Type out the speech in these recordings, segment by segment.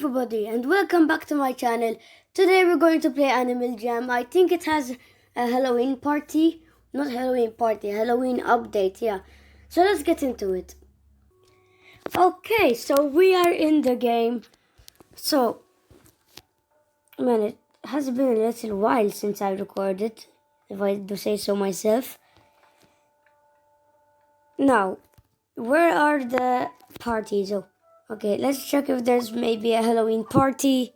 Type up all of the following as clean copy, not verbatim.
everybody and welcome back to my channel. Today we're going to play Animal Jam. I think it has a Halloween party. Not Halloween party, Halloween update, yeah. So let's get into it. Okay, so we are in the game. So, man, it has been a little while since I recorded, if I do say so myself. Now, where are the parties? Oh, okay, let's check if there's maybe a Halloween party.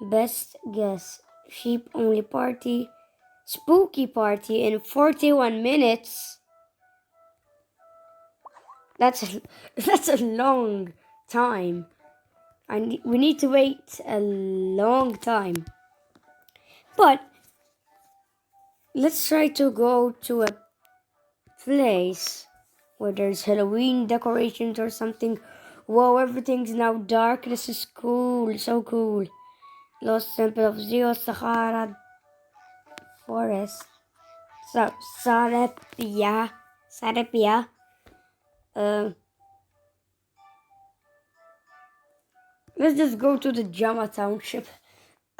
Best guess. Sheep only party. Spooky party in 41 minutes. That's a long time. We need to wait a long time. But let's try to go to a place where there's Halloween decorations or something. Whoa, everything's now dark. This is cool. So cool. Lost Temple of Zeus, Sahara Forest. Sarepia. Let's just go to the Jama Township.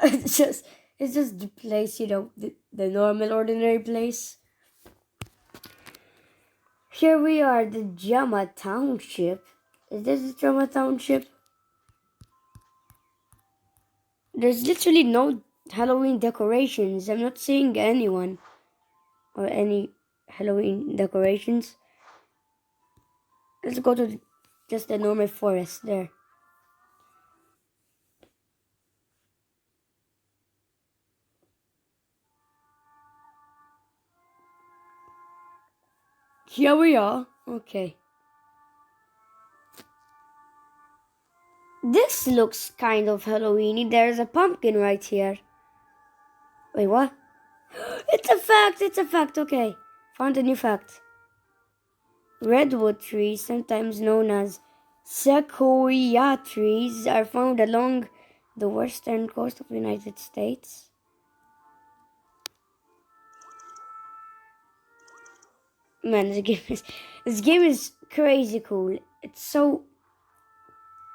it's just the place, the normal, ordinary place. Here we are, the Jama Township. Is this the Jama Township? There's literally no Halloween decorations. I'm not seeing anyone or any Halloween decorations. Let's go to just the normal forest there. Here we are. Okay. This looks kind of Halloweeny. There's a pumpkin right here. Wait, what? It's a fact, okay. Found a new fact. Redwood trees, sometimes known as sequoia trees, are found along the western coast of the United States. Man, this game is crazy cool. It's so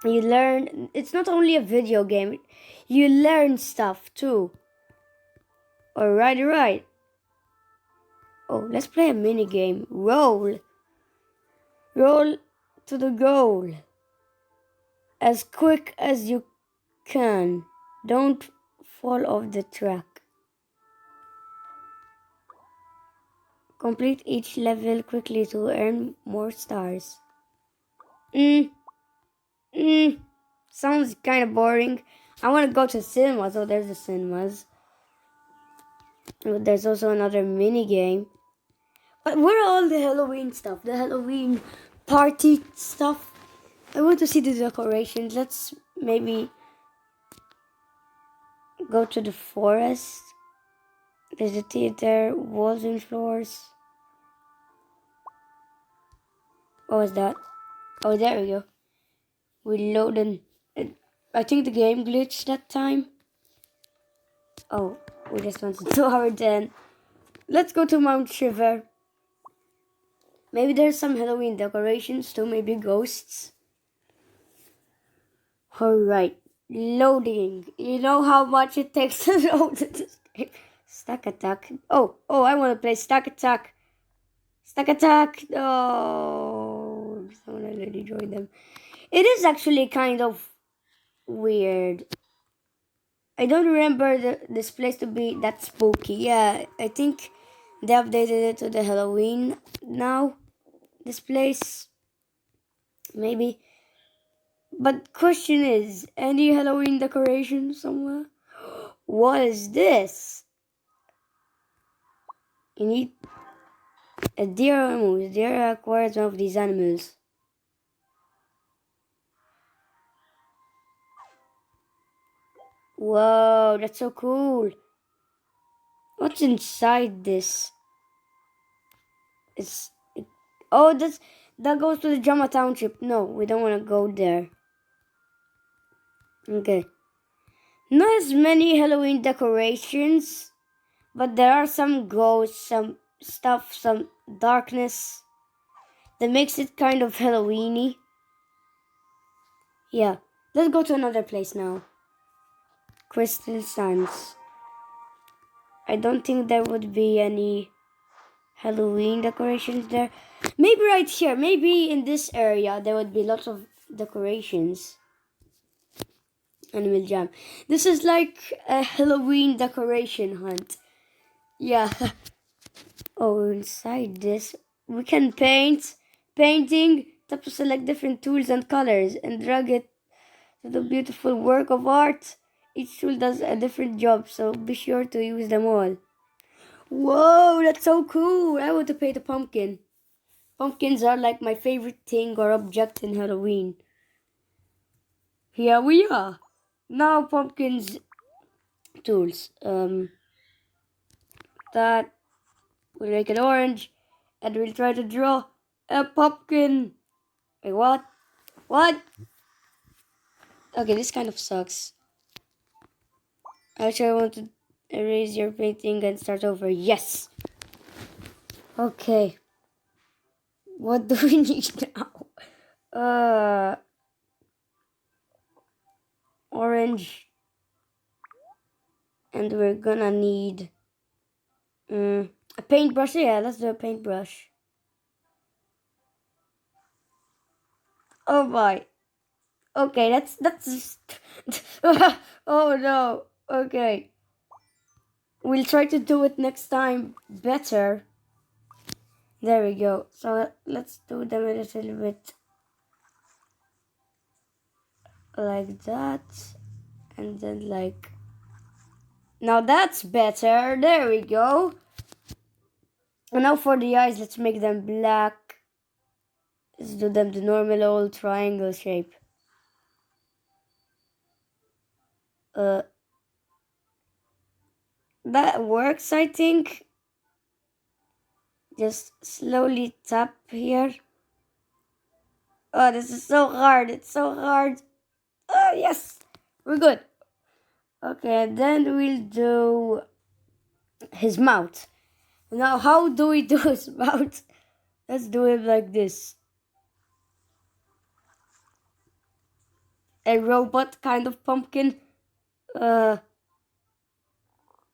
you learn. It's not only a video game. You learn stuff too. Alright. Oh, let's play a mini game. Roll to the goal. As quick as you can. Don't fall off the track. Complete each level quickly to earn more stars. Sounds kind of boring. I want to go to cinemas. Oh, there's the cinemas. There's also another mini game. But where are all the Halloween stuff? The Halloween party stuff? I want to see the decorations. Let's maybe go to the forest. There's a theater, walls and floors. What was that? Oh, there we go. We loaded. I think the game glitched that time. Oh, we just went to Tower 10. Let's go to Mount Shiver. Maybe there's some Halloween decorations too, maybe ghosts. Alright, loading. You know how much it takes to load this game. Stack Attack. Oh, I want to play Stack Attack. Stack Attack. Oh, someone already joined them. It is actually kind of weird. I don't remember this place to be that spooky. Yeah, I think they updated it to the Halloween now. This place, maybe. But question is, any Halloween decoration somewhere? What is this? You need a deer or a moose. Deer acquires one of these animals. Whoa, that's so cool. What's inside this? That goes to the Jama Township. No, we don't want to go there. Okay. Not as many Halloween decorations, but there are some ghosts, some stuff, some darkness that makes it kind of Halloweeny. Yeah. Let's go to another place now. Crystal Sands. I don't think there would be any Halloween decorations there. Maybe right here. Maybe in this area there would be lots of decorations. Animal Jam. This is like a Halloween decoration hunt. Yeah. Oh, inside this we can paint. Painting. Tap to select different tools and colors and drag it to the beautiful work of art. Each tool does a different job, so be sure to use them all. Whoa, that's so cool! I want to paint a pumpkin. Pumpkins are like my favorite thing or object in Halloween. Here we are. Now pumpkins tools. That we'll make an orange and we'll try to draw a pumpkin. Wait, what? What? Okay, this kind of sucks. Actually, I want to erase your painting and start over. Yes! Okay. What do we need now? Orange. And we're gonna need a paintbrush. Yeah, let's do a paintbrush. Oh my. Okay, that's oh no. Okay. We'll try to do it next time better. There we go. So let's do them a little bit like that. And then like... Now that's better. There we go. And now for the eyes, let's make them black. Let's do them the normal old triangle shape. That works, I think. Just slowly tap here. Oh, this is so hard. It's so hard. Oh, yes. We're good. Okay, and then we'll do his mouth. Now, how do we do his mouth? Let's do it like this. A robot kind of pumpkin.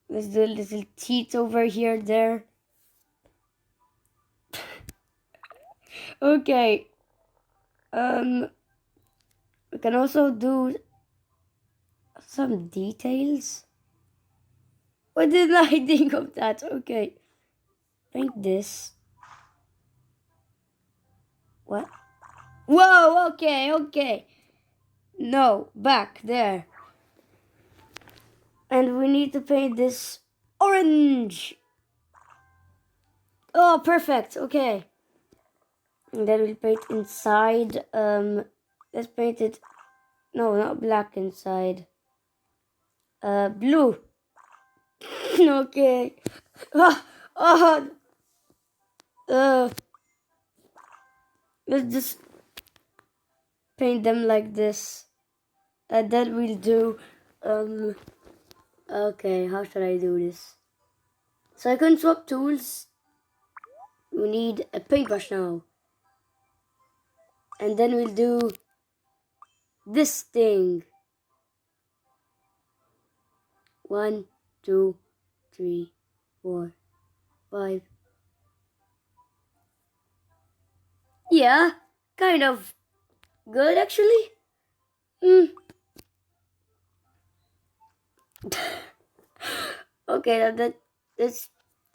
Let's do a little teeth over here, there. Okay. We can also do some details. Why didn't I think of that? Okay. Paint this. What? Whoa, okay. No, back there. And we need to paint this orange. Oh, perfect. Okay. And then we'll paint inside. Let's paint it. No, not black inside. Blue. Okay. Let's just paint them like this. And then we'll do, okay, how should I do this? So I can swap tools. We need a paintbrush now. And then we'll do this thing. 1, 2, 3, 4, 5. Yeah, kind of good actually. Okay, that's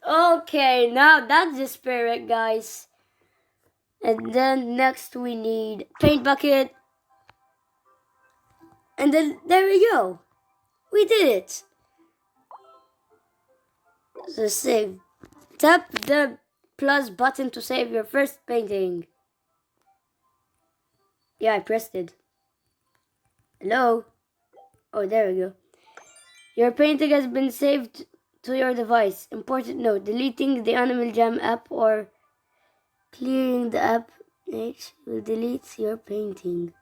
okay. Now that's the spirit, guys. And then next we need paint bucket. And then there we go. We did it. So save. Tap the plus button to save your first painting. Yeah, I pressed it. Hello? Oh, there we go. Your painting has been saved to your device. Important note, deleting the Animal Jam app or clearing the app will delete your painting.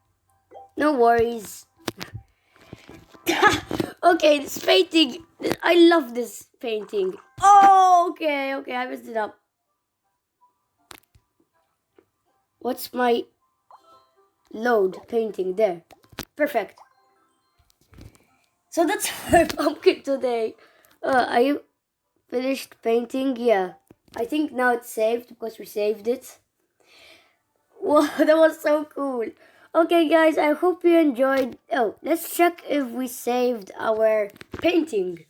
No worries. Okay, this painting, I love this painting. Oh, okay, I messed it up. What's my load painting there? Perfect. So that's our pumpkin today. Are you finished painting? Yeah. I think now it's saved because we saved it. Wow, that was so cool. Okay, guys, I hope you enjoyed. Oh, let's check if we saved our painting.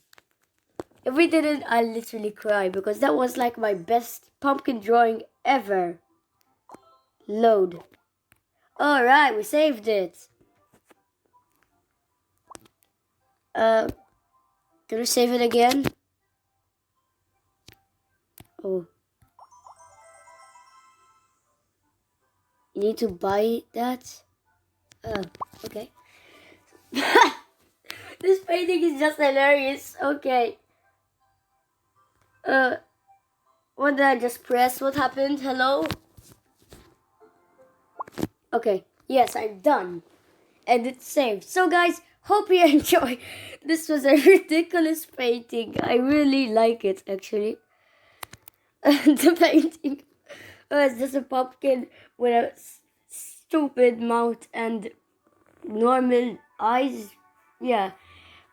If we didn't, I'll literally cry because that was like my best pumpkin drawing ever. Load. Alright, we saved it. Can we save it again? Oh. You need to buy that? Oh, okay. This painting is just hilarious. Okay. What did I just press? What happened? Hello? Okay. Yes, I'm done. And it's saved. So guys, hope you enjoy. This was a ridiculous painting. I really like it actually. The painting was just a pumpkin with a stupid mouth and normal eyes. Yeah.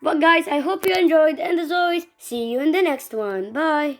But guys, I hope you enjoyed, and as always, see you in the next one. Bye.